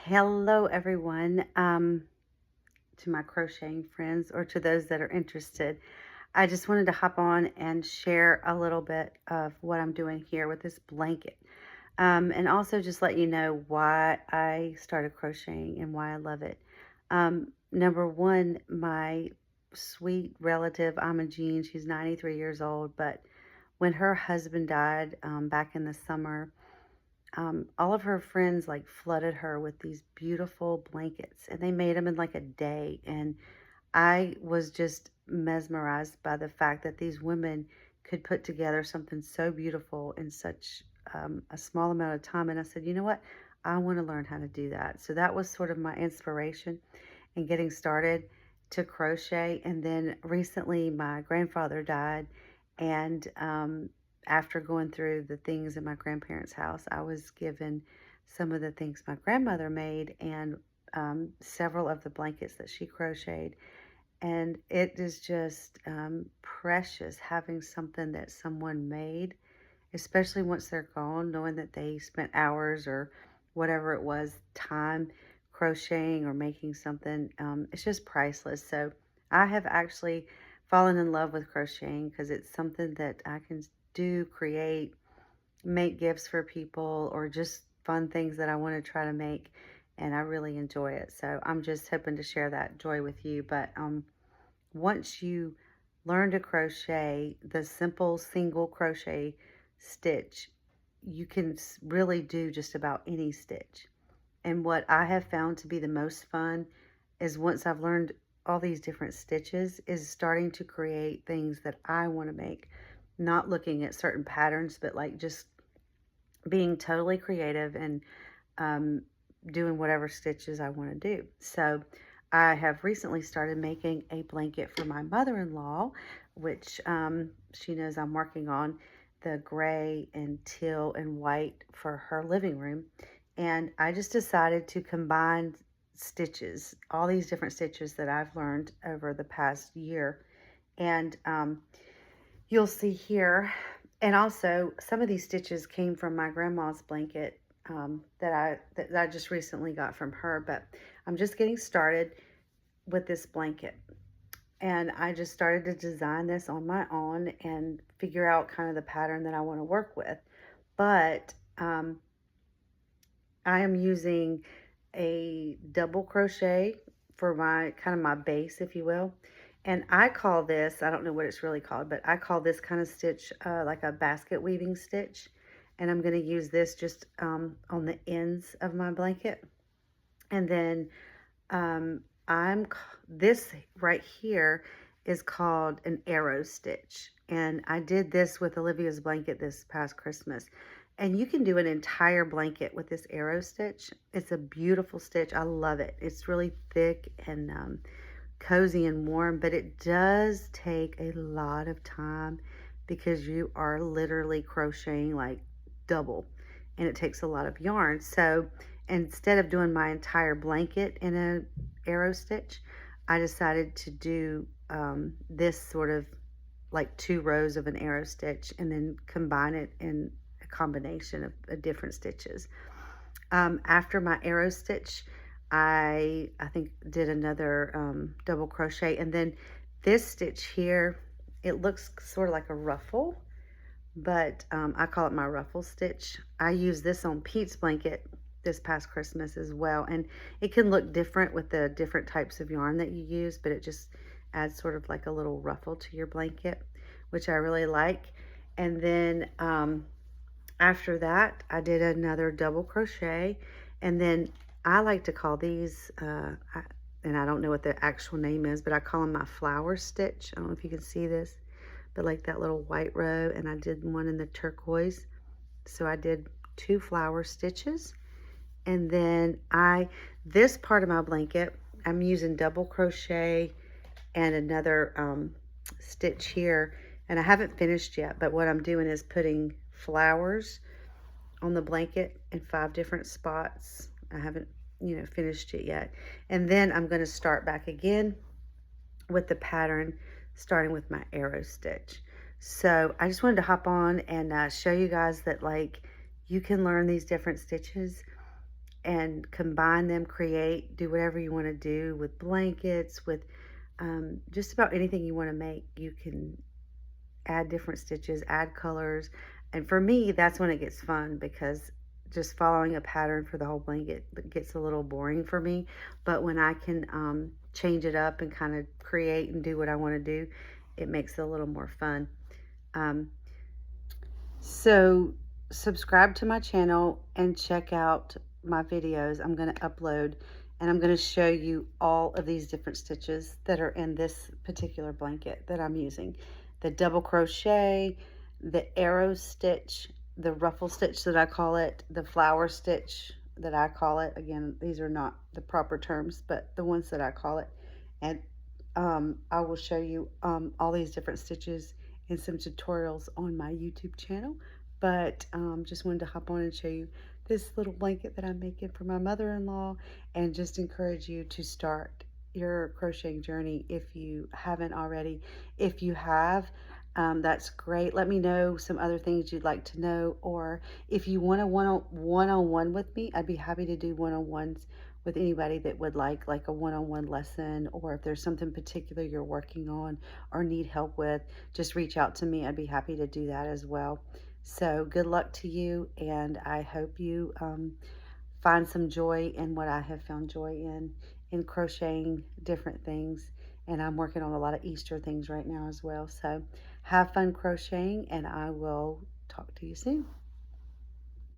Hello, everyone. To my crocheting friends or to those that are interested, I just wanted to hop on and share a little bit of what I'm doing here with this blanket. And also just let you know why I started crocheting and why I love it. Number one, my sweet relative, Jean, she's 93 years old, but when her husband died back in the summer, all of her friends like flooded her with these beautiful blankets and they made them in like a day. And I was just mesmerized by the fact that these women could put together something so beautiful in such a small amount of time. And I said, you know what? I want to learn how to do that. So that was sort of my inspiration in getting started to crochet. And then recently, my grandfather died, and after going through the things in my grandparents' house, I was given some of the things my grandmother made and several of the blankets that she crocheted. And it is just precious having something that someone made, especially once they're gone, knowing that they spent hours or whatever it was, time crocheting or making something. It's just priceless. So I have actually fallen in love with crocheting because it's something that I can do, create, make gifts for people, or just fun things that I want to try to make. And I really enjoy it. So I'm just hoping to share that joy with you. But once you learn to crochet the simple single crochet stitch, you can really do just about any stitch. And what I have found to be the most fun is once I've learned all these different stitches is starting to create things that I want to make, not looking at certain patterns, but like just being totally creative and um, doing whatever stitches I want to do. So I have recently started making a blanket for my mother-in-law, which she knows I'm working on the gray and teal and white for her living room. And I just decided to combine stitches, all these different stitches that I've learned over the past year. And you'll see here, and also some of these stitches came from my grandma's blanket that I just recently got from her. But I'm just getting started with this blanket, and I just started to design this on my own and figure out kind of the pattern that I want to work with. But I am using a double crochet for my kind of my base, if you will. And I call this, I don't know what it's really called, but I call this kind of stitch like a basket weaving stitch. And I'm going to use this just on the ends of my blanket. And then um, this right here is called an arrow stitch. And I did this with Olivia's blanket this past Christmas. And you can do an entire blanket with this arrow stitch. It's a beautiful stitch. I love it. It's really thick and cozy and warm, but it does take a lot of time because you are literally crocheting like double, and it takes a lot of yarn. So instead of doing my entire blanket in a arrow stitch, I decided to do this sort of like 2 rows of an arrow stitch and then combine it in a combination of different stitches. After my arrow stitch, I think did another double crochet, and then this stitch here, it looks sort of like a ruffle, but I call it my ruffle stitch. I use this on Pete's blanket this past Christmas as well, and it can look different with the different types of yarn that you use, but it just adds sort of like a little ruffle to your blanket, which I really like. And then after that, I did another double crochet, and then I like to call these, and I don't know what the actual name is, but I call them my flower stitch. I don't know if you can see this, but like that little white row, and I did one in the turquoise. So I did 2 flower stitches, and then this part of my blanket, I'm using double crochet and another stitch here, and I haven't finished yet, but what I'm doing is putting flowers on the blanket in 5 different spots. I haven't, finished it yet. And then I'm going to start back again with the pattern, starting with my arrow stitch. So I just wanted to hop on and show you guys that like you can learn these different stitches and combine them, create, do whatever you want to do with blankets, with just about anything you want to make. You can add different stitches, add colors. And for me, that's when it gets fun, because just following a pattern for the whole blanket gets a little boring for me. But when I can change it up and kind of create and do what I want to do, it makes it a little more fun. Um, so subscribe to my channel and check out my videos I'm going to upload, and I'm going to show you all of these different stitches that are in this particular blanket that I'm using. The double crochet, the arrow stitch, the ruffle stitch that I call it, the flower stitch that I call it. Again, these are not the proper terms, but the ones that I call it. And I will show you all these different stitches in some tutorials on my YouTube channel. But just wanted to hop on and show you this little blanket that I'm making for my mother-in-law, and just encourage you to start your crocheting journey if you haven't already. If you have, that's great. Let me know some other things you'd like to know, or if you want a one-on-one with me, I'd be happy to do one-on-ones with anybody that would like a one-on-one lesson, or if there's something particular you're working on or need help with, just reach out to me. I'd be happy to do that as well. So good luck to you, and I hope you find some joy in what I have found joy in crocheting different things. And I'm working on a lot of Easter things right now as well. So have fun crocheting, and I will talk to you soon.